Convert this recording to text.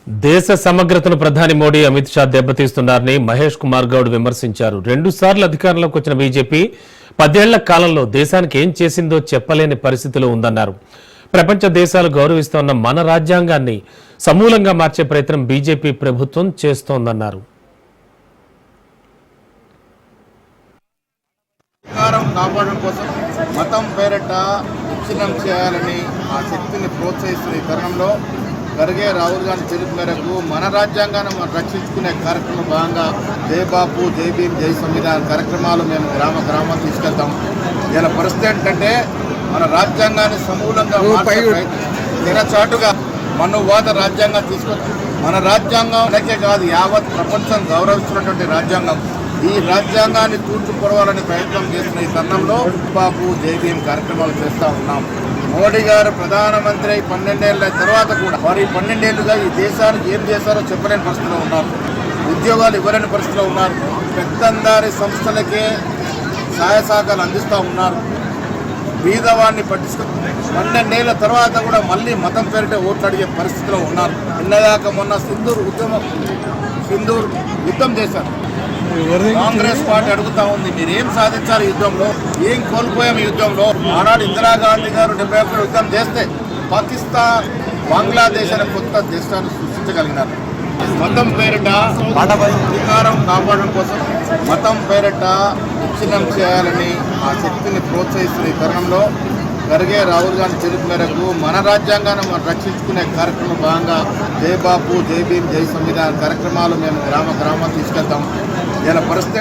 దేశ సమగ్రతను ప్రధాని మోడీ అమిత్ షా దెబ్బతీస్తున్నారని మహేష్ కుమార్ గౌడ్ విమర్శించారు. 2 సార్లు అధికారంలోకి వచ్చిన బీజేపీ 10 ఏళ్ల కాలంలో దేశానికి ఏం చేసిందో చెప్పలేని పరిస్థితిలో ఉందన్నారు. ప్రపంచ దేశాలు గౌరవిస్తున్న మన రాజ్యాంగాన్ని సమూలంగా మార్చే ప్రయత్నం బీజేపీ ప్రభుత్వం చేస్తోందన్నారు. అధికారం కాపాడడం కోసం మతం పేరిట విచ్ఛిన్నం చేయాలని ఆ శక్తిని ప్రోత్సహిస్తున్న ఈ తరుణంలో గరిగే రాహుల్ గాంధీ పిలుపు మేరకు మన రాజ్యాంగాన్ని మనం రక్షించుకునే కార్యక్రమం భాగంగా జై బాపు, జై భీమ్, జై సంవిధాన్ కార్యక్రమాలు మేము గ్రామాలు తీసుకెళ్తాం. ఇలా పరిస్థితి ఏంటంటే మన రాజ్యాంగాన్ని సమూలంగా తెరచాటుగా మనువాద రాజ్యాంగం తీసుకొచ్చి మన రాజ్యాంగం అలాగే కాదు యావత్ ప్రపంచం గౌరవిస్తున్నటువంటి రాజ్యాంగం. ఈ రాజ్యాంగాన్ని తూర్చుపడవాలని ప్రయత్నం చేస్తున్న ఈ తరుణంలో బాపు, జై భీమ్ కార్యక్రమాలు చేస్తూ ఉన్నాం. మోడీ గారు ప్రధానమంత్రి 12 ఏళ్ల తర్వాత కూడా వారు 12 ఏళ్లుగా ఈ దేశానికి ఏం చేశారో చెప్పలేని పరిస్థితిలో ఉన్నారు. ఉద్యోగాలు ఇవ్వలేని పరిస్థితిలో ఉన్నారు. పెద్దందారి సంస్థలకే సహాయ సహకారాలు అందిస్తూ ఉన్నారు. బీదవాడిని పట్టించుకు 12 ఏళ్ల తర్వాత కూడా మళ్ళీ మతం పేరిట ఓట్లు అడిగే పరిస్థితిలో ఉన్నారు. నిన్నదాకా మొన్న సింధూర్ యుద్ధం చేశారు. కాంగ్రెస్ పార్టీ అడుగుతా ఉంది, మీరు ఏం సాధించారు యుద్ధంలో, ఏం కోల్పోయాం యుద్ధంలో? ఆనాడు ఇందిరాగాంధీ గారు 71 యుద్ధం చేస్తే పాకిస్తాన్, బంగ్లాదేశ్ అనే కొత్త దేశాన్ని సృష్టించగలిగినారు. మతం పేరిట అధికారం కాపాడడం కోసం మతం పేరిట విచ్ఛిన్నం చేయాలని ఆ శక్తిని ప్రోత్సహిస్తున్న ఈ తరుణంలో గరిగే రాహుల్ గాంధీ పిలుపు మేరకు మన రాజ్యాంగాన్ని మనం రక్షించుకునే కార్యక్రమం భాగంగా జై బాపు, జై భీమ్, జై సంవిధాన్ కార్యక్రమాలు మేము గ్రామాలు తీసుకెళ్తాం. ఇలా పరిస్థితి